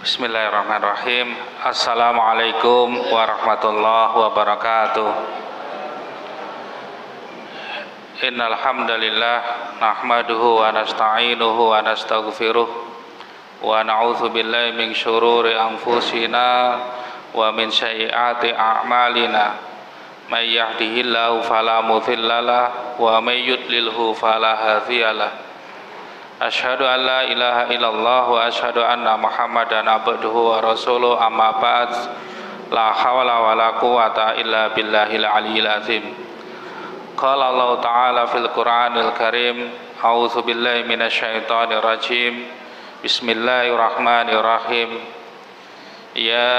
Bismillahirrahmanirrahim. Assalamualaikum warahmatullahi wabarakatuh. Innal hamdalillah nahmaduhu wa nasta'inuhu wa nastaghfiruh wa na'udzu billahi min syururi anfusina wa min sayyiati a'malina. May yahdihillahu fala mudhillalah wa may yudlilhu fala hadiyalah. Asyhadu an la ilaha illallah wa asyhadu anna Muhammadan abduhu wa rasuluh, amma ba'd. La hawla wa la quwwata illa billahil aliyyil azim. Qala Allah ta'ala fil Qur'anil Karim, a'udzu billahi minasyaitonir rajim. Bismillahirrahmanirrahim. Ya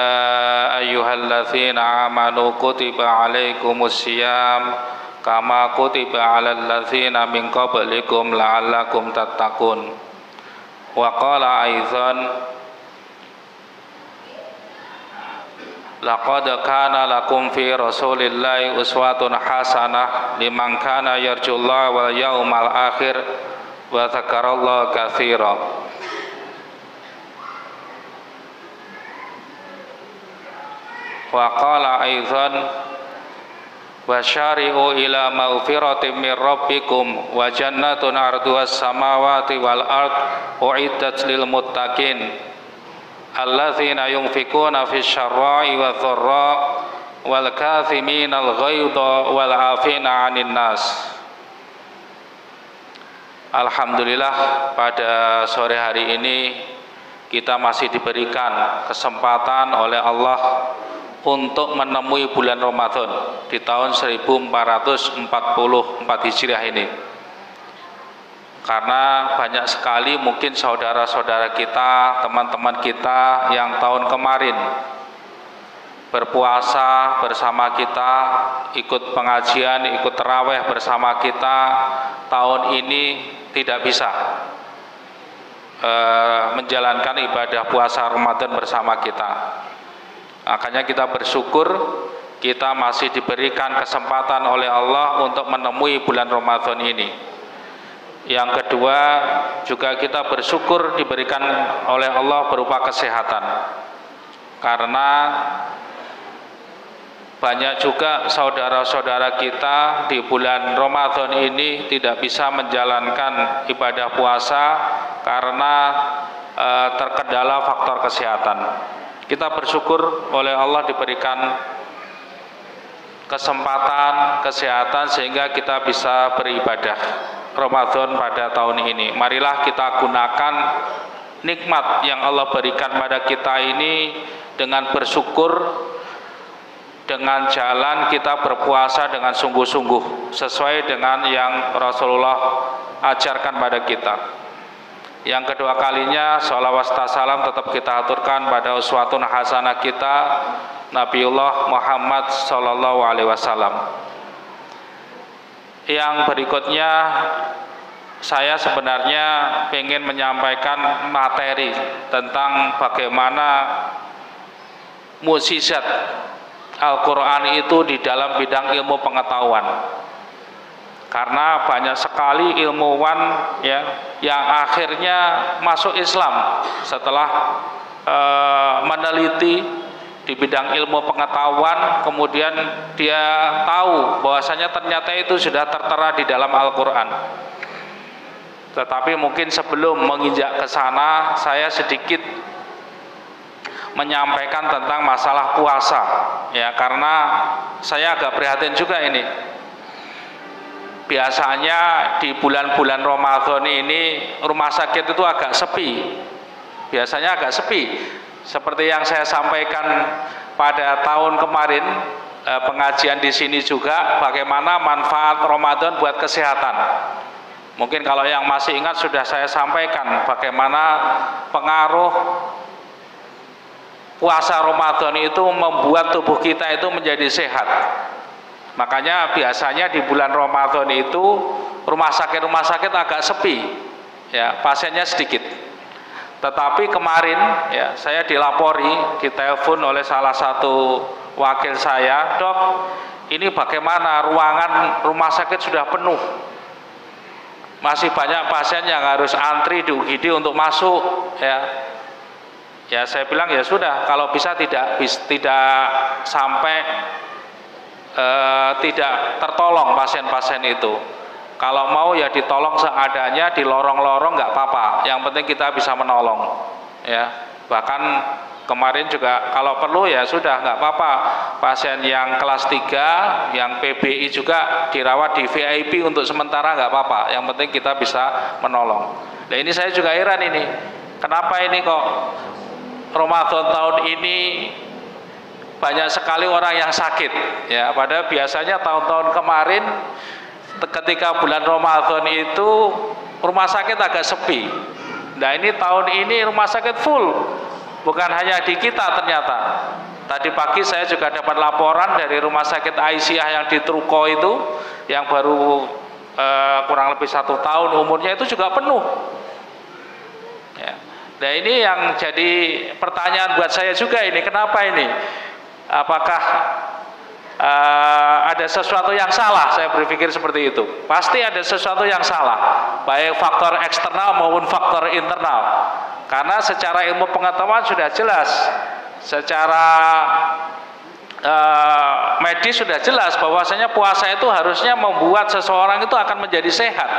ayyuhalladzina amanu kutiba alaikumus syiyam kama kutiba alal ladzina min qablikum la'allakum tattaqun. Wa qala aidzan laqad kana lakum fi rasulillahi uswatun hasanah liman kana yarjullaha wal yawmal akhir wa dzakarallaha katsiran. Wa qala aidzan wasyari'u ila maghfiratin min rabbikum wa jannatun arduhas samawati wal ard uiddat lil muttaqin alladzina yunfikuna fis syarra'i wadh dharra wal kadziminal ghaidha wal 'afina 'anil nas. Alhamdulillah, pada sore hari ini kita masih diberikan kesempatan oleh Allah untuk menemui bulan Ramadan di tahun 1444 Hijriah ini. Karena banyak sekali mungkin saudara-saudara kita, teman-teman kita yang tahun kemarin berpuasa bersama kita, ikut pengajian, ikut tarawih bersama kita, tahun ini tidak bisa menjalankan ibadah puasa Ramadan bersama kita. Makanya kita bersyukur kita masih diberikan kesempatan oleh Allah untuk menemui bulan Ramadan ini. Yang kedua, juga kita bersyukur diberikan oleh Allah berupa kesehatan. Karena banyak juga saudara-saudara kita di bulan Ramadan ini tidak bisa menjalankan ibadah puasa karena terkendala faktor kesehatan. Kita bersyukur oleh Allah diberikan kesempatan, kesehatan sehingga kita bisa beribadah Ramadan pada tahun ini. Marilah kita gunakan nikmat yang Allah berikan pada kita ini dengan bersyukur, dengan jalan kita berpuasa dengan sungguh-sungguh sesuai dengan yang Rasulullah ajarkan pada kita. Yang kedua kalinya sholawat salam tetap kita aturkan pada uswatun hasanah kita Nabiullah Muhammad sallallahu alaihi wasallam. Yang berikutnya saya sebenarnya ingin menyampaikan materi tentang bagaimana mukjizat Al-Quran itu di dalam bidang ilmu pengetahuan. Karena banyak sekali ilmuwan ya yang akhirnya masuk Islam setelah meneliti di bidang ilmu pengetahuan, kemudian dia tahu bahwasanya ternyata itu sudah tertera di dalam Al-Quran. Tetapi mungkin sebelum menginjak ke sana, saya sedikit menyampaikan tentang masalah puasa ya, karena saya agak prihatin juga ini. Biasanya di bulan-bulan Ramadan ini rumah sakit itu agak sepi. Biasanya agak sepi. Seperti yang saya sampaikan pada tahun kemarin, pengajian di sini juga bagaimana manfaat Ramadan buat kesehatan. Mungkin kalau yang masih ingat sudah saya sampaikan bagaimana pengaruh puasa Ramadan itu membuat tubuh kita itu menjadi sehat. Makanya biasanya di bulan Ramadan itu rumah sakit agak sepi, ya, pasiennya sedikit. Tetapi kemarin ya saya dilapori, ditelepon oleh salah satu wakil saya, "Dok, ini bagaimana ruangan rumah sakit sudah penuh. Masih banyak pasien yang harus antri di UGD untuk masuk, ya. Ya saya bilang ya sudah, kalau bisa tidak sampai tidak tertolong pasien-pasien itu. Kalau mau ya ditolong seadanya di lorong-lorong nggak apa-apa. Yang penting kita bisa menolong. Ya, bahkan kemarin juga kalau perlu ya sudah nggak apa-apa. Pasien yang kelas 3, yang PBI juga dirawat di VIP untuk sementara nggak apa-apa. Yang penting kita bisa menolong. Nah ini saya juga heran ini. Kenapa ini kok Ramadan tahun ini banyak sekali orang yang sakit ya, padahal biasanya tahun-tahun kemarin ketika bulan Ramadan itu rumah sakit agak sepi. Nah ini tahun ini rumah sakit full, bukan hanya di kita ternyata. Tadi pagi saya juga dapat laporan dari rumah sakit Aisyah yang di Truko itu, yang baru kurang lebih 1 tahun umurnya, itu juga penuh ya. Nah ini yang jadi pertanyaan buat saya juga ini, kenapa ini? Apakah ada sesuatu yang salah? Saya berpikir seperti itu. Pasti ada sesuatu yang salah, baik faktor eksternal maupun faktor internal. Karena secara ilmu pengetahuan sudah jelas, secara medis sudah jelas bahwasanya puasa itu harusnya membuat seseorang itu akan menjadi sehat.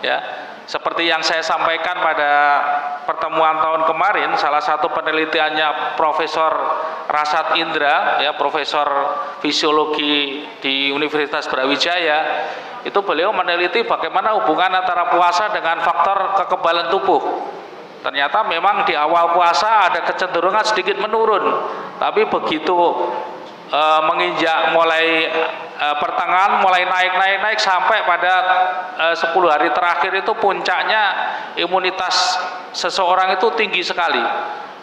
Ya, seperti yang saya sampaikan pada pertemuan tahun kemarin, salah satu penelitiannya Profesor Rasad Indra, ya, Profesor Fisiologi di Universitas Brawijaya, itu beliau meneliti bagaimana hubungan antara puasa dengan faktor kekebalan tubuh. Ternyata memang di awal puasa ada kecenderungan sedikit menurun, tapi begitu menginjak mulai pertengahan mulai naik sampai pada 10 hari terakhir itu puncaknya imunitas seseorang itu tinggi sekali.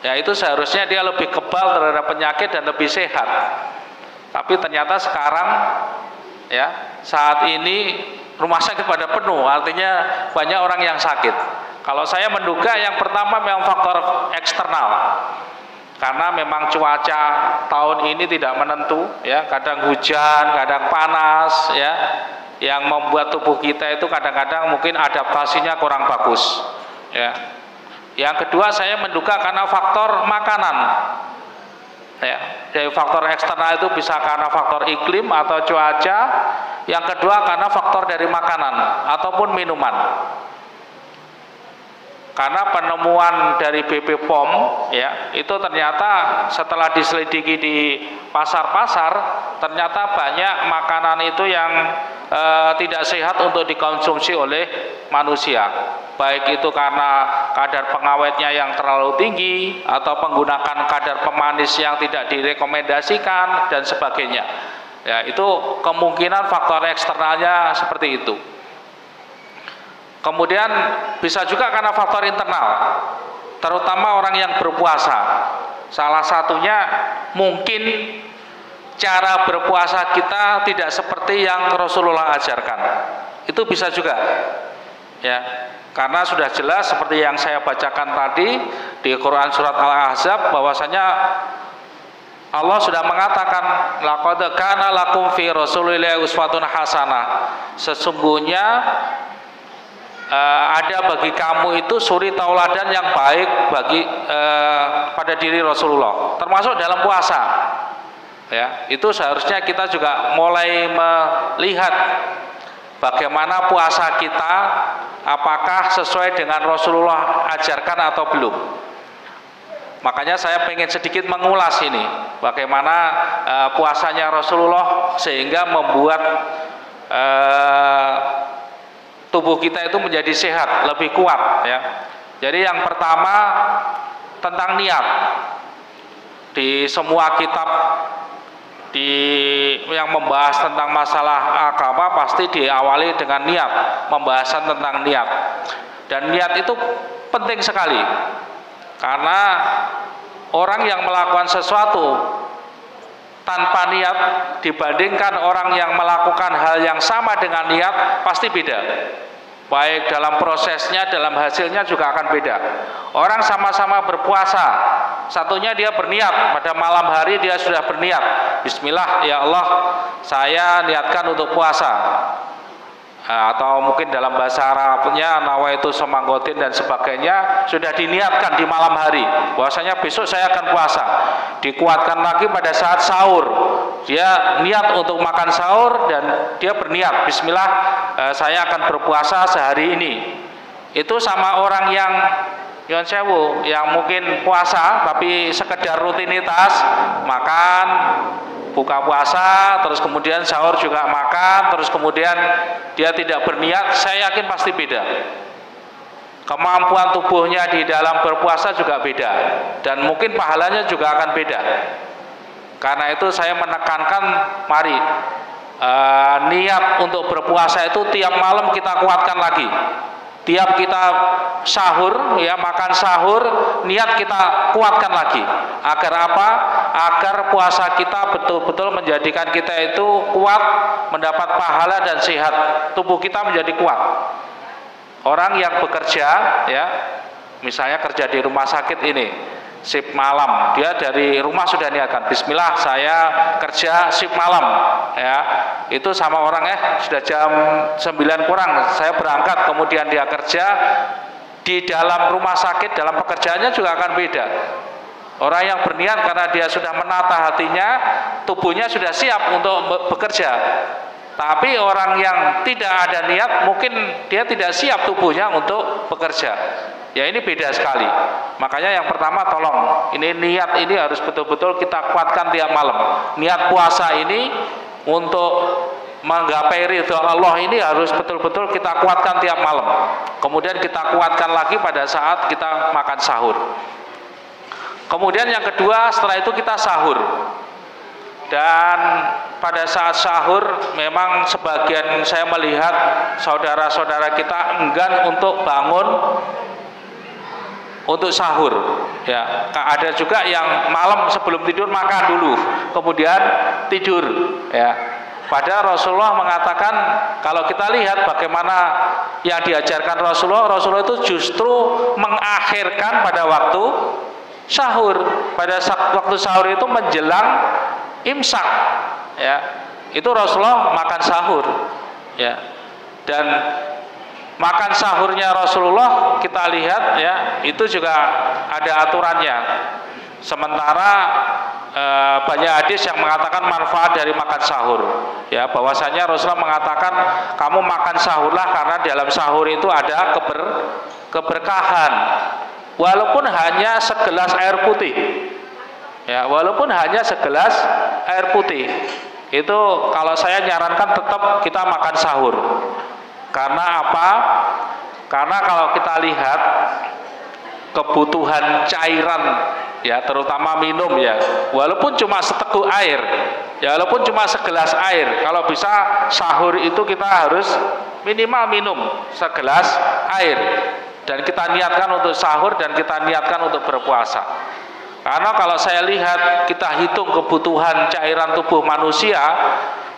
Ya itu seharusnya dia lebih kebal terhadap penyakit dan lebih sehat. Tapi ternyata sekarang ya saat ini rumah sakit pada penuh, artinya banyak orang yang sakit. Kalau saya menduga yang pertama memang faktor eksternal. Karena memang cuaca tahun ini tidak menentu, ya, kadang hujan, kadang panas, ya, yang membuat tubuh kita itu kadang-kadang mungkin adaptasinya kurang bagus, ya. Yang kedua saya menduga karena faktor makanan, ya. Dari faktor eksternal itu bisa karena faktor iklim atau cuaca. Yang kedua karena faktor dari makanan ataupun minuman. Karena penemuan dari BP POM ya, itu ternyata setelah diselidiki di pasar-pasar, ternyata banyak makanan itu yang tidak sehat untuk dikonsumsi oleh manusia. Baik itu karena kadar pengawetnya yang terlalu tinggi atau menggunakan kadar pemanis yang tidak direkomendasikan dan sebagainya. Ya, itu kemungkinan faktor eksternalnya seperti itu. Kemudian bisa juga karena faktor internal, terutama orang yang berpuasa. Salah satunya mungkin cara berpuasa kita tidak seperti yang Rasulullah ajarkan. Itu bisa juga, ya, karena sudah jelas seperti yang saya bacakan tadi di Quran surat Al-Ahzab bahwasanya Allah sudah mengatakan laqad kana lakum fi Rasulillahi uswatun hasanah. Sesungguhnya ada bagi kamu itu suri tauladan yang baik bagi pada diri Rasulullah, termasuk dalam puasa. Ya, itu seharusnya kita juga mulai melihat bagaimana puasa kita, apakah sesuai dengan Rasulullah ajarkan atau belum. Makanya saya pengen sedikit mengulas ini, bagaimana puasanya Rasulullah sehingga membuat tubuh kita itu menjadi sehat, lebih kuat, ya. Jadi yang pertama tentang niat. Di semua kitab yang membahas tentang masalah agama pasti diawali dengan niat, pembahasan tentang niat. Dan niat itu penting sekali. Karena orang yang melakukan sesuatu tanpa niat dibandingkan orang yang melakukan hal yang sama dengan niat pasti beda. Baik dalam prosesnya, dalam hasilnya juga akan beda. Orang sama-sama berpuasa, satunya dia berniat pada malam hari, dia sudah berniat, Bismillah ya Allah, saya niatkan untuk puasa. atau mungkin dalam bahasa Arabnya nawaitu samanggotin dan sebagainya, sudah diniatkan di malam hari bahwasanya besok saya akan puasa. Dikuatkan lagi pada saat sahur, dia niat untuk makan sahur dan dia berniat bismillah, saya akan berpuasa sehari ini. Itu sama orang yang Yon sewu, yang mungkin puasa tapi sekedar rutinitas, makan, buka puasa, terus kemudian sahur juga makan, terus kemudian dia tidak berniat, saya yakin pasti beda. Kemampuan tubuhnya di dalam berpuasa juga beda, dan mungkin pahalanya juga akan beda. Karena itu saya menekankan, mari niat untuk berpuasa itu tiap malam kita kuatkan lagi. Tiap kita sahur, ya makan sahur, niat kita kuatkan lagi. Agar apa? Agar puasa kita betul-betul menjadikan kita itu kuat, mendapat pahala dan sehat. Tubuh kita menjadi kuat. Orang yang bekerja, ya, misalnya kerja di rumah sakit ini, shift malam, dia dari rumah sudah niatkan, bismillah saya kerja shift malam, ya, itu sama orang sudah jam 9 kurang saya berangkat, kemudian dia kerja di dalam rumah sakit, dalam pekerjaannya juga akan beda. Orang yang berniat karena dia sudah menata hatinya, tubuhnya sudah siap untuk bekerja. Tapi orang yang tidak ada niat, mungkin dia tidak siap tubuhnya untuk bekerja. Ya ini beda sekali. Makanya yang pertama tolong, ini niat ini harus betul-betul kita kuatkan tiap malam. Niat puasa ini untuk menggapai ridho Allah ini harus betul-betul kita kuatkan tiap malam. Kemudian kita kuatkan lagi pada saat kita makan sahur. Kemudian yang kedua, setelah itu kita sahur. Dan pada saat sahur memang sebagian saya melihat saudara-saudara kita enggan untuk bangun untuk sahur, ya. Ada juga yang malam sebelum tidur makan dulu, kemudian tidur, ya. Padahal Rasulullah mengatakan, kalau kita lihat bagaimana yang diajarkan Rasulullah itu justru mengakhirkan pada waktu sahur. Pada waktu sahur itu menjelang imsak, ya. Itu Rasulullah makan sahur, ya. Dan makan sahurnya Rasulullah kita lihat, ya, itu juga ada aturannya. Sementara banyak hadis yang mengatakan manfaat dari makan sahur, ya, bahwasanya Rasulullah mengatakan kamu makan sahurlah karena dalam sahur itu ada keberkahan, walaupun hanya segelas air putih, ya, walaupun hanya segelas air putih. Itu kalau saya nyarankan tetap kita makan sahur. Karena apa? Karena kalau kita lihat kebutuhan cairan, ya, terutama minum, ya, walaupun cuma seteguk air, ya, walaupun cuma segelas air, kalau bisa sahur itu kita harus minimal minum segelas air, dan kita niatkan untuk sahur dan kita niatkan untuk berpuasa. Karena kalau saya lihat, kita hitung kebutuhan cairan tubuh manusia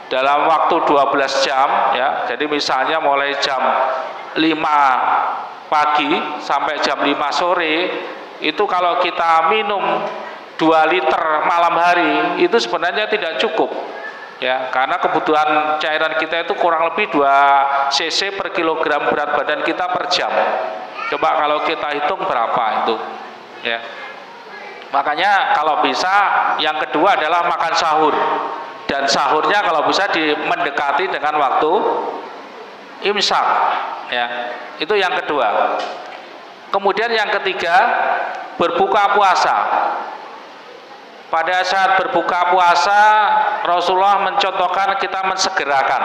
dalam waktu 12 jam, ya. Jadi misalnya mulai jam 5 pagi sampai jam 5 sore, itu kalau kita minum 2 liter malam hari, itu sebenarnya tidak cukup, ya, karena kebutuhan cairan kita itu kurang lebih 2 cc per kilogram berat badan kita per jam. Coba kalau kita hitung berapa itu, ya. Makanya kalau bisa yang kedua adalah makan sahur, dan sahurnya kalau bisa mendekati dengan waktu imsak, ya. Itu yang kedua. Kemudian yang ketiga, berbuka puasa. Pada saat berbuka puasa, Rasulullah mencontohkan kita mensegerakan.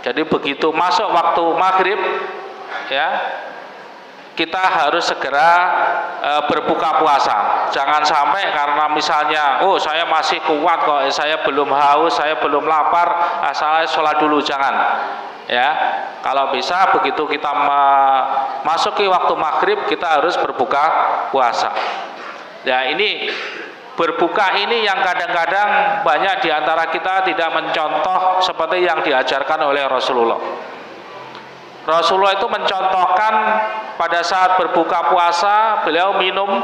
Jadi begitu masuk waktu maghrib, ya, kita harus segera berbuka puasa. Jangan sampai karena misalnya, oh saya masih kuat kok, saya belum haus, saya belum lapar, saya sholat dulu, jangan. Ya, kalau bisa begitu kita masuki waktu maghrib, kita harus berbuka puasa. Ya, ini berbuka ini yang kadang-kadang banyak diantara kita tidak mencontoh seperti yang diajarkan oleh Rasulullah. Rasulullah itu mencontohkan pada saat berbuka puasa beliau minum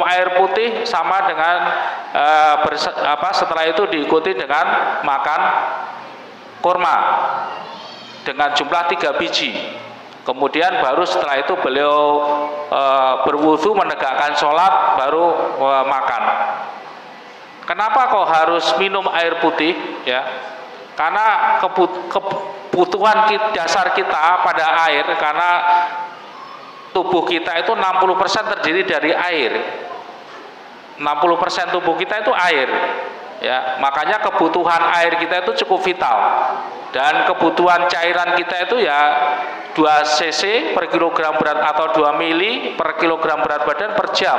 air putih sama dengan setelah itu diikuti dengan makan kurma. dengan jumlah 3 biji. Kemudian baru setelah itu beliau berwudu, menegakkan sholat, baru makan. Kenapa kok harus minum air putih? Ya, karena kebutuhan dasar kita pada air, karena tubuh kita itu 60% terdiri dari air. 60% tubuh kita itu air. Ya, makanya kebutuhan air kita itu cukup vital. Dan kebutuhan cairan kita itu ya 2 cc per kilogram berat atau 2 mili per kilogram berat badan per jam.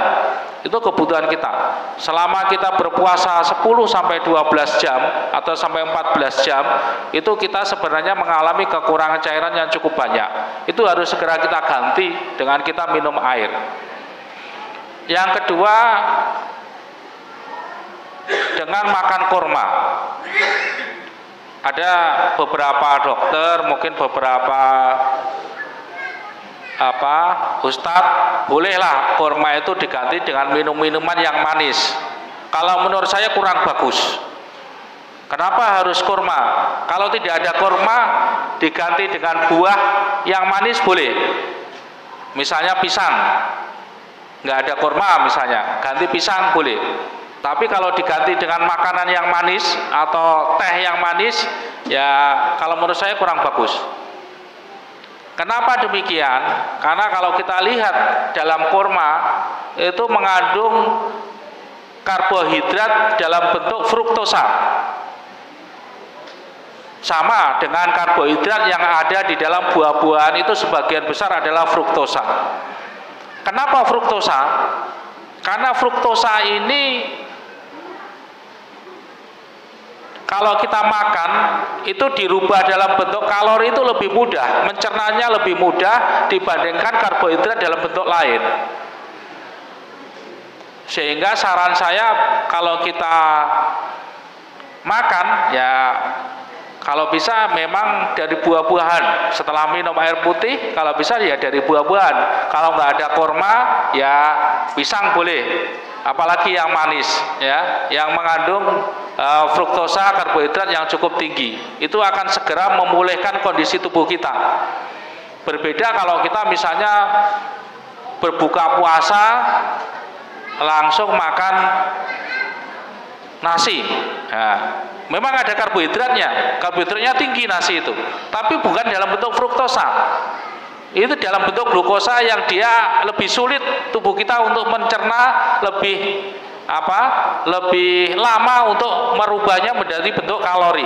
Itu kebutuhan kita. Selama kita berpuasa 10 sampai 12 jam atau sampai 14 jam, itu kita sebenarnya mengalami kekurangan cairan yang cukup banyak. Itu harus segera kita ganti dengan kita minum air. Yang kedua, dengan makan kurma. Ada beberapa dokter, mungkin beberapa ustadz, bolehlah kurma itu diganti dengan minuman yang manis. Kalau menurut saya kurang bagus. Kenapa harus kurma? Kalau tidak ada kurma, diganti dengan buah yang manis boleh. Misalnya pisang, nggak ada kurma misalnya, ganti pisang boleh. Tapi kalau diganti dengan makanan yang manis atau teh yang manis, ya kalau menurut saya kurang bagus. Kenapa demikian? Karena kalau kita lihat dalam kurma itu mengandung karbohidrat dalam bentuk fruktosa. Sama dengan karbohidrat yang ada di dalam buah-buahan, itu sebagian besar adalah fruktosa. Kenapa fruktosa? Karena fruktosa ini kalau kita makan itu dirubah dalam bentuk kalori itu lebih mudah, mencernanya lebih mudah dibandingkan karbohidrat dalam bentuk lain. Sehingga saran saya kalau kita makan ya kalau bisa memang dari buah-buahan. Setelah minum air putih, kalau bisa ya dari buah-buahan. Kalau nggak ada kurma, ya pisang boleh. Apalagi yang manis, ya, yang mengandung fruktosa, karbohidrat yang cukup tinggi. Itu akan segera memulihkan kondisi tubuh kita. Berbeda kalau kita misalnya berbuka puasa langsung makan nasi. Nah, memang ada karbohidratnya tinggi nasi itu, tapi bukan dalam bentuk fruktosa. Itu dalam bentuk glukosa yang dia lebih sulit tubuh kita untuk mencerna, lebih lama untuk merubahnya menjadi bentuk kalori.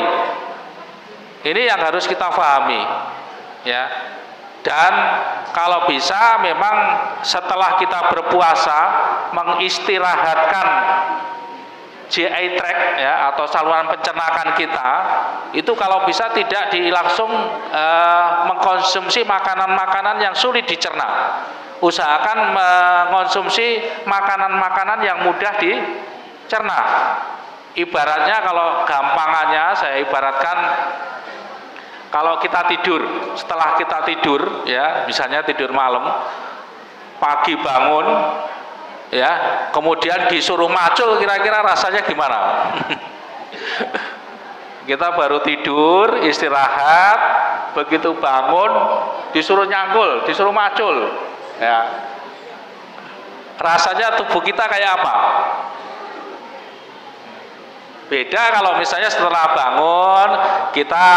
Ini yang harus kita pahami, ya. Dan kalau bisa memang setelah kita berpuasa mengistirahatkan GI tract ya atau saluran pencernaan kita itu kalau bisa tidak langsung mengkonsumsi makanan-makanan yang sulit dicerna. Usahakan mengonsumsi makanan-makanan yang mudah dicerna. Ibaratnya kalau gampangannya saya ibaratkan kalau kita tidur, setelah kita tidur ya, misalnya tidur malam, pagi bangun ya, kemudian disuruh macul, kira-kira rasanya gimana? Kita baru tidur, istirahat, begitu bangun disuruh nyangkul, disuruh macul ya, rasanya tubuh kita kayak apa? Beda kalau misalnya setelah bangun kita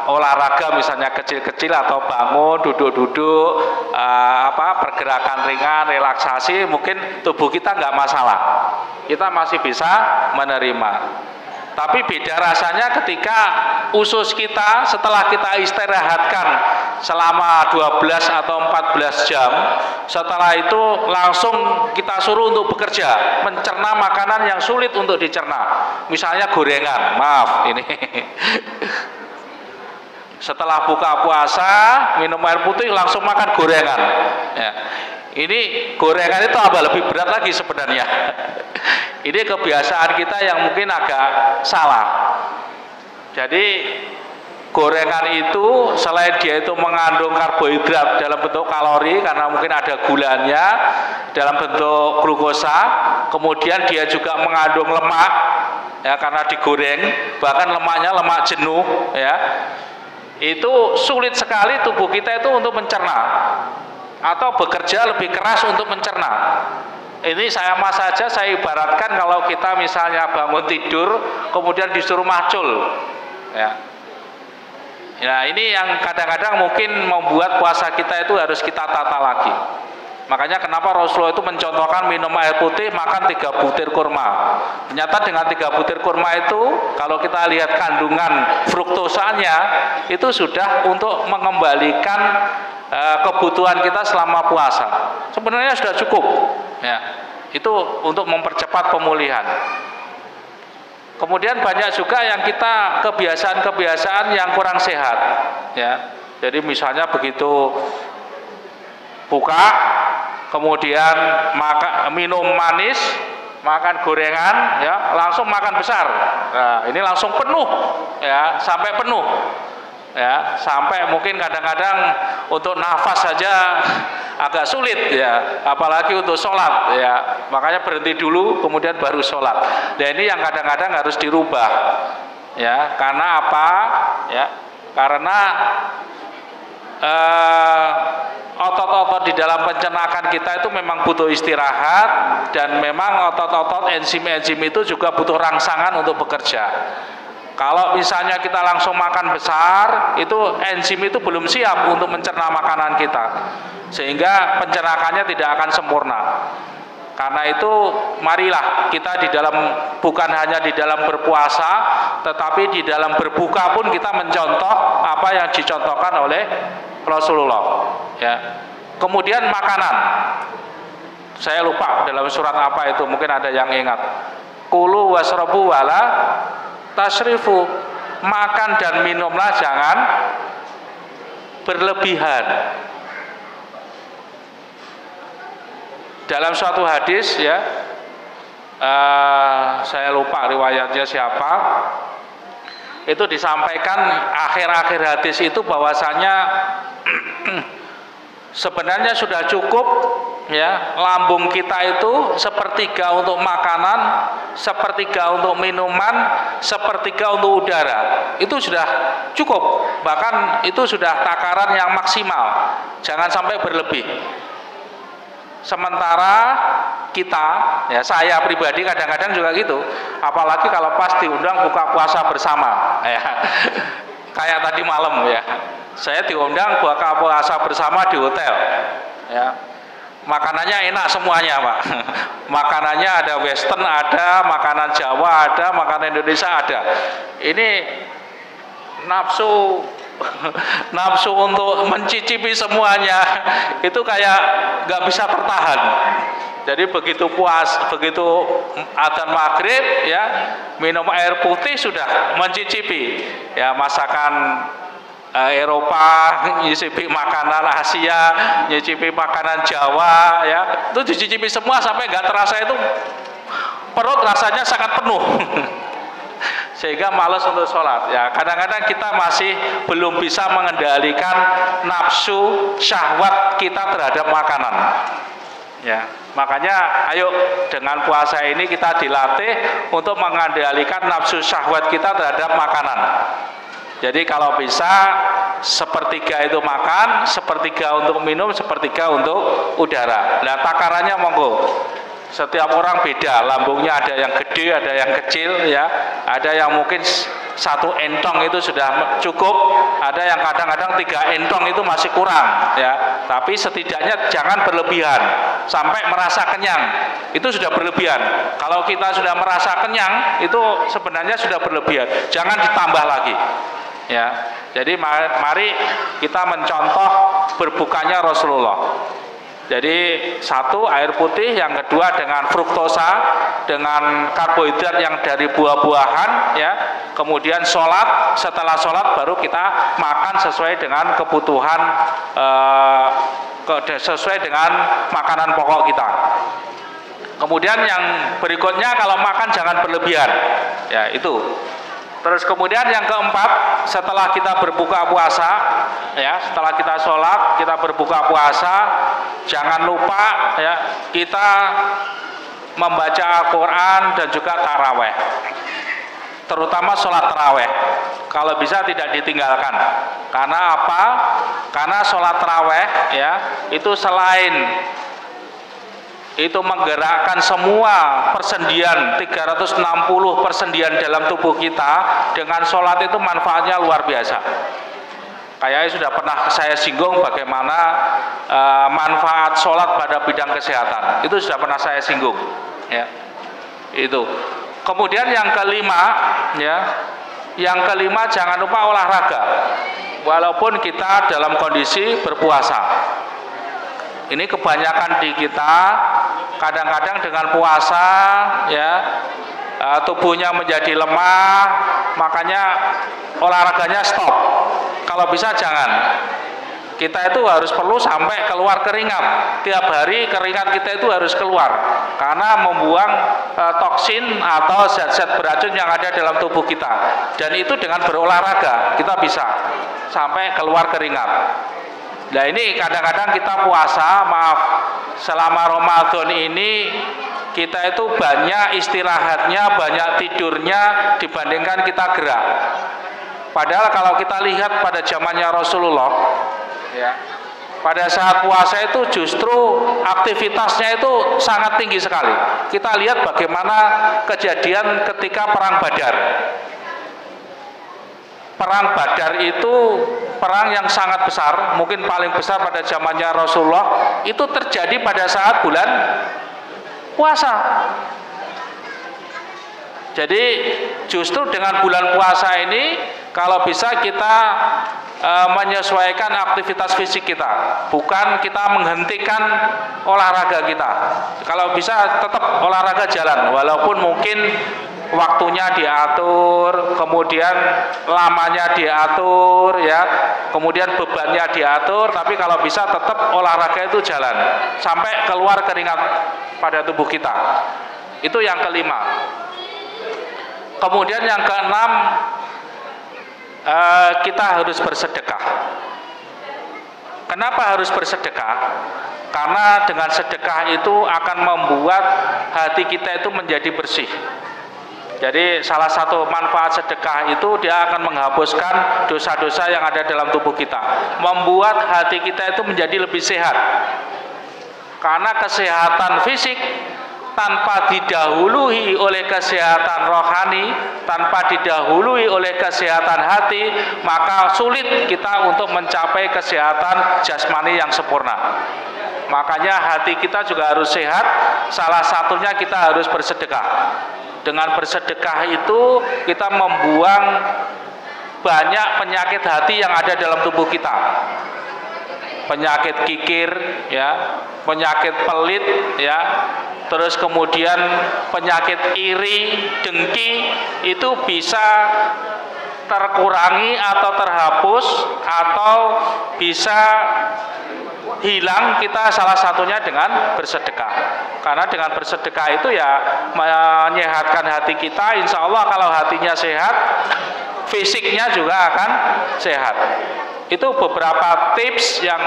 olahraga misalnya kecil-kecil atau bangun duduk-duduk pergerakan ringan, relaksasi, mungkin tubuh kita nggak masalah, kita masih bisa menerima. Tapi beda rasanya ketika usus kita setelah kita istirahatkan selama 12 atau 14 jam, setelah itu langsung kita suruh untuk bekerja, mencerna makanan yang sulit untuk dicerna. Misalnya gorengan, maaf ini. Setelah buka puasa, minum air putih langsung makan gorengan. Ya. Ini gorengan itu lebih berat lagi sebenarnya. Ini kebiasaan kita yang mungkin agak salah. Jadi gorengan itu selain dia itu mengandung karbohidrat dalam bentuk kalori karena mungkin ada gulanya dalam bentuk glukosa, kemudian dia juga mengandung lemak ya karena digoreng, bahkan lemaknya lemak jenuh ya. itu sulit sekali tubuh kita itu untuk mencerna atau bekerja lebih keras untuk mencerna. Ini sama saja saya ibaratkan kalau kita misalnya bangun tidur kemudian disuruh macul, ya. Ya, ini yang kadang-kadang mungkin membuat puasa kita itu harus kita tata lagi. Makanya kenapa Rasulullah itu mencontohkan minum air putih, makan 3 butir kurma. Ternyata dengan 3 butir kurma itu, kalau kita lihat kandungan fruktosanya, itu sudah untuk mengembalikan kebutuhan kita selama puasa. Sebenarnya sudah cukup, ya. Itu untuk mempercepat pemulihan. Kemudian banyak juga yang kita kebiasaan-kebiasaan yang kurang sehat, ya. Jadi misalnya begitu buka, kemudian minum manis, makan gorengan, ya, langsung makan besar. Nah, ini langsung penuh, ya, sampai penuh, ya, sampai mungkin kadang-kadang untuk nafas saja agak sulit, ya, apalagi untuk sholat, ya. Makanya berhenti dulu, kemudian baru sholat. Dan ini yang kadang-kadang harus dirubah, ya. Karena apa? Ya, karena otot-otot di dalam pencernaan kita itu memang butuh istirahat, dan memang otot-otot enzim-enzim itu juga butuh rangsangan untuk bekerja. Kalau misalnya kita langsung makan besar, itu enzim itu belum siap untuk mencerna makanan kita, sehingga pencernaannya tidak akan sempurna. Karena itu marilah kita di dalam, bukan hanya di dalam berpuasa, tetapi di dalam berbuka pun kita mencontoh apa yang dicontohkan oleh Rasulullah, ya. Kemudian makanan, saya lupa dalam surat apa itu, mungkin ada yang ingat. Kulu wasrobu wala tasrifu, makan dan minumlah jangan berlebihan. Dalam suatu hadis, ya, saya lupa riwayatnya siapa, itu disampaikan akhir-akhir hadis itu bahwasanya sebenarnya sudah cukup, ya, lambung kita itu sepertiga untuk makanan, sepertiga untuk minuman, sepertiga untuk udara. Itu sudah cukup, bahkan itu sudah takaran yang maksimal, jangan sampai berlebih. Sementara kita, ya, saya pribadi kadang-kadang juga gitu, apalagi kalau pas diundang buka puasa bersama, ya. Kayak tadi malam, ya, saya diundang buka puasa bersama di hotel, ya. Makanannya enak semuanya, Pak. Makanannya ada western, ada makanan Jawa, ada makanan Indonesia, ada. Ini nafsu untuk mencicipi semuanya itu kayak nggak bisa tertahan. Jadi begitu adzan maghrib, ya, minum air putih sudah mencicipi, ya, masakan Eropa, nyicipi makanan Asia, nyicipi makanan Jawa, ya, itu dicicipi semua sampai nggak terasa itu perut rasanya sangat penuh. Sehingga malas untuk sholat, ya. Kadang-kadang kita masih belum bisa mengendalikan nafsu syahwat kita terhadap makanan, ya. Makanya ayo dengan puasa ini kita dilatih untuk mengendalikan nafsu syahwat kita terhadap makanan. Jadi kalau bisa sepertiga itu makan, sepertiga untuk minum, sepertiga untuk udara. Nah, takarannya monggo. Setiap orang beda, lambungnya ada yang gede, ada yang kecil, ya. Ada yang mungkin 1 entong itu sudah cukup, ada yang kadang-kadang 3 entong itu masih kurang, ya. Tapi setidaknya jangan berlebihan sampai merasa kenyang. Itu sudah berlebihan. Kalau kita sudah merasa kenyang, itu sebenarnya sudah berlebihan. Jangan ditambah lagi, ya. Jadi mari kita mencontoh berbukanya Rasulullah. Jadi 1 air putih, yang kedua dengan fruktosa, dengan karbohidrat yang dari buah-buahan, ya. Kemudian sholat, setelah sholat baru kita makan sesuai dengan kebutuhan, sesuai dengan makanan pokok kita. Kemudian yang berikutnya kalau makan jangan berlebihan, ya, itu. Terus kemudian yang keempat, setelah kita berbuka puasa, ya, setelah kita sholat, kita berbuka puasa, jangan lupa, ya, kita membaca Al-Quran dan juga taraweh, terutama sholat taraweh. Kalau bisa tidak ditinggalkan, Karena apa? Karena sholat taraweh ya itu selain itu menggerakkan semua persendian 360 persendian dalam tubuh kita, dengan sholat itu manfaatnya luar biasa. Kayaknya sudah pernah saya singgung bagaimana manfaat sholat pada bidang kesehatan. Itu sudah pernah saya singgung ya. Itu. Kemudian yang kelima ya, yang kelima jangan lupa olahraga walaupun kita dalam kondisi berpuasa. Ini kebanyakan di kita kadang-kadang dengan puasa ya tubuhnya menjadi lemah, makanya olahraganya stop. Kalau bisa jangan. Kita itu harus perlu sampai keluar keringat. Tiap hari keringat kita itu harus keluar karena membuang toksin atau zat-zat beracun yang ada dalam tubuh kita. Dan itu dengan berolahraga kita bisa sampai keluar keringat. Nah ini kadang-kadang kita puasa, maaf, selama Ramadan ini kita itu banyak istirahatnya, banyak tidurnya dibandingkan kita gerak. Padahal kalau kita lihat pada zamannya Rasulullah ya, pada saat puasa itu justru aktivitasnya itu sangat tinggi sekali. Kita lihat bagaimana kejadian ketika perang Badar. Perang Badar itu perang yang sangat besar, mungkin paling besar pada zamannya Rasulullah, itu terjadi pada saat bulan puasa. Jadi justru dengan bulan puasa ini kalau bisa kita menyesuaikan aktivitas fisik kita, bukan kita menghentikan olahraga kita. Kalau bisa tetap olahraga jalan, walaupun mungkin waktunya diatur, kemudian lamanya diatur ya, kemudian bebannya diatur, tapi kalau bisa tetap olahraga itu jalan sampai keluar keringat pada tubuh kita. Itu yang kelima. Kemudian yang keenam, kita harus bersedekah. Kenapa harus bersedekah? Karena dengan sedekah itu akan membuat hati kita itu menjadi bersih. Jadi salah satu manfaat sedekah itu dia akan menghapuskan dosa-dosa yang ada dalam tubuh kita, membuat hati kita itu menjadi lebih sehat. Karena kesehatan fisik tanpa didahului oleh kesehatan rohani, tanpa didahului oleh kesehatan hati, maka sulit kita untuk mencapai kesehatan jasmani yang sempurna. Makanya hati kita juga harus sehat, salah satunya kita harus bersedekah. Dengan bersedekah itu kita membuang banyak penyakit hati yang ada dalam tubuh kita. Penyakit kikir ya, penyakit pelit ya, terus kemudian penyakit iri, dengki itu bisa terkurangi atau terhapus atau bisa hilang kita salah satunya dengan bersedekah. Karena dengan bersedekah itu ya menyehatkan hati kita. Insya Allah kalau hatinya sehat, fisiknya juga akan sehat. Itu beberapa tips yang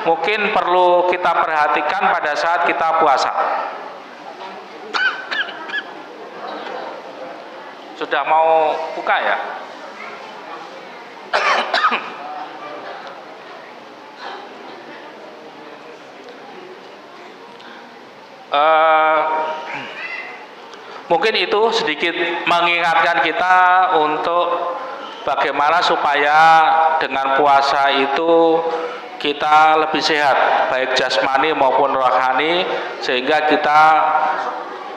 mungkin perlu kita perhatikan pada saat kita puasa. Sudah mau buka ya? Mungkin itu sedikit mengingatkan kita untuk bagaimana supaya dengan puasa itu kita lebih sehat, baik jasmani maupun rohani, sehingga kita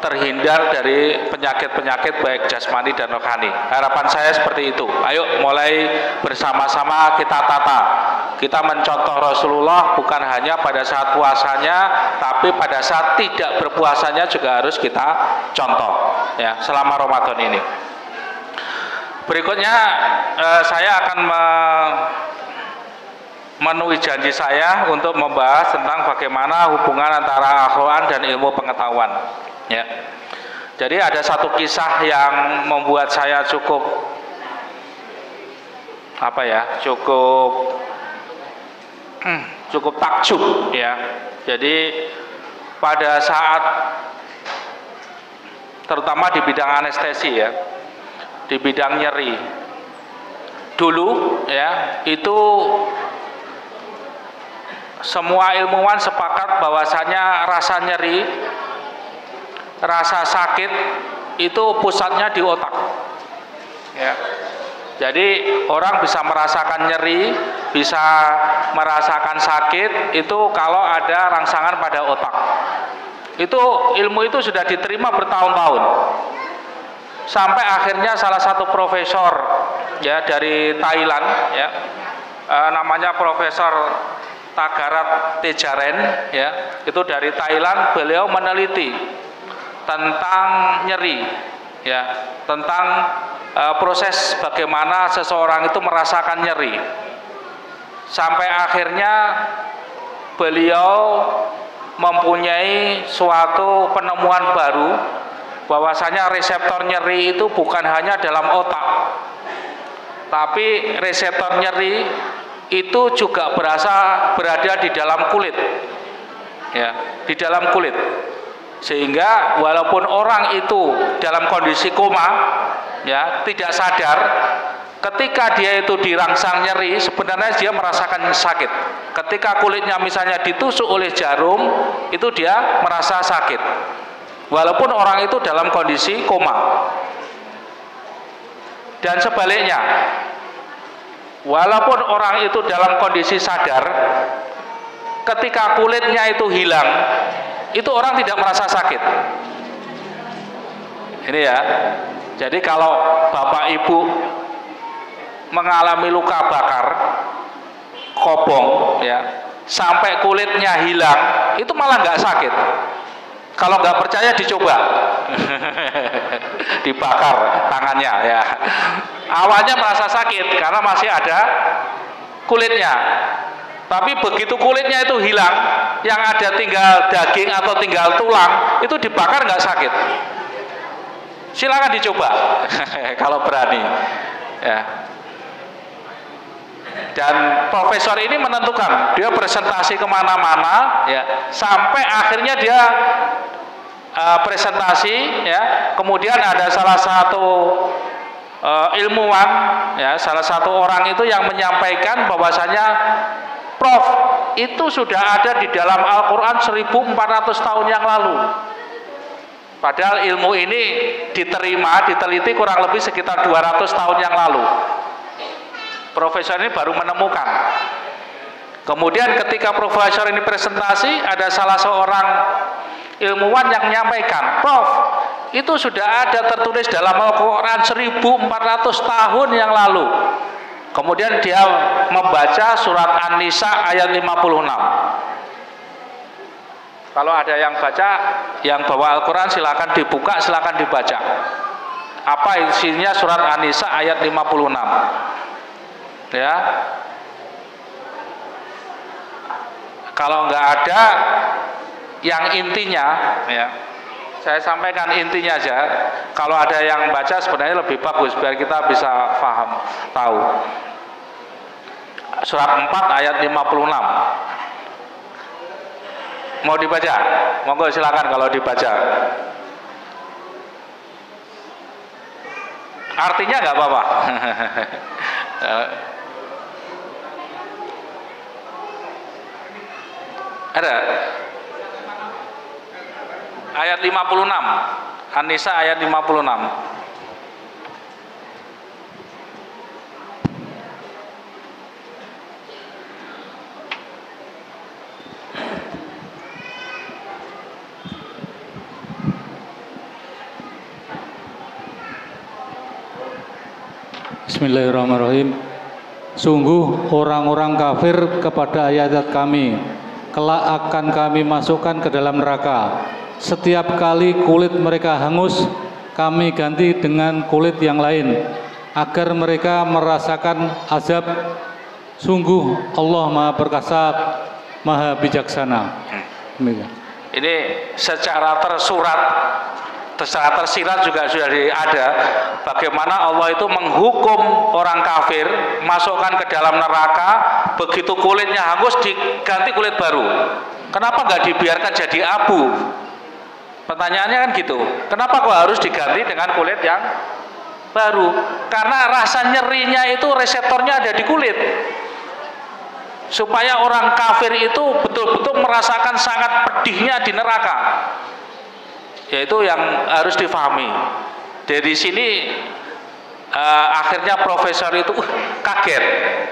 terhindar dari penyakit-penyakit baik jasmani dan rohani. Harapan saya seperti itu. Ayo mulai bersama-sama kita tata. Kita mencontoh Rasulullah bukan hanya pada saat puasanya, tapi pada saat tidak berpuasanya juga harus kita contoh ya selama Ramadan ini. Berikutnya saya akan memenuhi janji saya untuk membahas tentang bagaimana hubungan antara akhlak dan ilmu pengetahuan. Ya, jadi ada satu kisah yang membuat saya cukup cukup takjub ya. Jadi pada saat terutama di bidang anestesi ya, di bidang nyeri, dulu ya, itu semua ilmuwan sepakat bahwasanya rasa nyeri, rasa sakit itu pusatnya di otak. Ya. Jadi orang bisa merasakan nyeri, bisa merasakan sakit itu kalau ada rangsangan pada otak. Itu ilmu itu sudah diterima bertahun-tahun. Sampai akhirnya salah satu profesor ya dari Thailand ya, namanya Profesor Tagarat Tejaren ya, itu dari Thailand, beliau meneliti tentang nyeri ya, tentang proses bagaimana seseorang itu merasakan nyeri. Sampai akhirnya beliau mempunyai suatu penemuan baru bahwasanya reseptor nyeri itu bukan hanya dalam otak, tapi reseptor nyeri itu juga berada di dalam kulit ya, di dalam kulit. Sehingga walaupun orang itu dalam kondisi koma ya, tidak sadar, ketika dia itu dirangsang nyeri sebenarnya dia merasakan sakit. Ketika kulitnya misalnya ditusuk oleh jarum, itu dia merasa sakit walaupun orang itu dalam kondisi koma. Dan sebaliknya, walaupun orang itu dalam kondisi sadar, ketika kulitnya itu hilang, itu orang tidak merasa sakit. Ini ya. Jadi kalau Bapak Ibu mengalami luka bakar, kobong ya, sampai kulitnya hilang, itu malah nggak sakit. Kalau nggak percaya dicoba, dibakar tangannya ya. Awalnya merasa sakit karena masih ada kulitnya. Tapi begitu kulitnya itu hilang, yang ada tinggal daging atau tinggal tulang, itu dibakar nggak sakit. Silakan dicoba kalau berani. Ya. Dan profesor ini menentukan, dia presentasi kemana-mana, ya, sampai akhirnya dia presentasi, ya. Kemudian ada salah satu ilmuwan, ya, salah satu orang itu yang menyampaikan bahwasanya, Prof, itu sudah ada di dalam Al-Quran 1400 tahun yang lalu. Padahal ilmu ini diteliti kurang lebih sekitar 200 tahun yang lalu. Profesor ini baru menemukan. Kemudian ketika profesor ini presentasi, ada salah seorang ilmuwan yang menyampaikan, Prof, itu sudah ada tertulis dalam Al-Quran 1400 tahun yang lalu. Kemudian dia membaca surat An-Nisa ayat 56. Kalau ada yang baca, yang bawa Al-Quran silakan dibuka, silakan dibaca. Apa isinya surat An-Nisa ayat 56? Ya. Kalau nggak ada yang intinya, ya, saya sampaikan intinya aja. Kalau ada yang baca sebenarnya lebih bagus biar kita bisa paham, tahu. Surat 4 ayat 56. Mau dibaca? Monggo silakan kalau dibaca. Artinya nggak apa-apa. Ada ayat 56, An-Nisa ayat 56. Bismillahirrahmanirrahim. Sungguh orang-orang kafir kepada ayat-ayat kami, kelak akan kami masukkan ke dalam neraka. Setiap kali kulit mereka hangus, kami ganti dengan kulit yang lain, agar mereka merasakan azab. Sungguh Allah Maha Perkasa, Maha Bijaksana. Ini secara tersurat, secara tersirat juga sudah ada bagaimana Allah itu menghukum orang kafir masukkan ke dalam neraka, begitu kulitnya hangus diganti kulit baru. Kenapa nggak dibiarkan jadi abu? Pertanyaannya kan gitu. Kenapa kok harus diganti dengan kulit yang baru, karena rasa nyerinya itu reseptornya ada di kulit. Supaya orang kafir itu betul-betul merasakan sangat pedihnya di neraka. Yaitu yang harus difahami. Dari sini akhirnya profesor itu kaget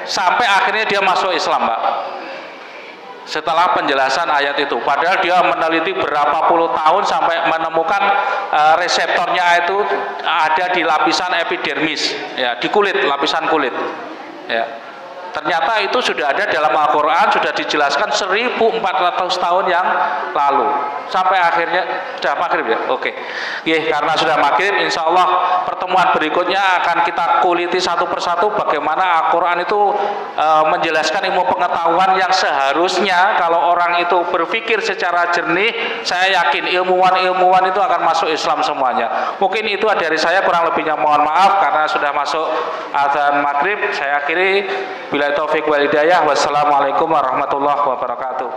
sampai akhirnya dia masuk Islam, Pak. Setelah penjelasan ayat itu, padahal dia meneliti berapa puluh tahun sampai menemukan reseptornya itu ada di lapisan epidermis, ya, di kulit, lapisan kulit, ya. Ternyata itu sudah ada dalam Al-Quran, sudah dijelaskan 1400 tahun yang lalu. Sampai akhirnya, sudah maghrib ya? Oke. Karena sudah maghrib, insya Allah pertemuan berikutnya akan kita kuliti satu persatu bagaimana Al-Quran itu menjelaskan ilmu pengetahuan yang seharusnya kalau orang itu berpikir secara jernih, saya yakin ilmuwan-ilmuwan itu akan masuk Islam semuanya. Mungkin itu dari saya, kurang lebihnya mohon maaf karena sudah masuk azan maghrib. Saya akhiri. Bila taufik wal hidayah, wassalamualaikum warahmatullahi wabarakatuh.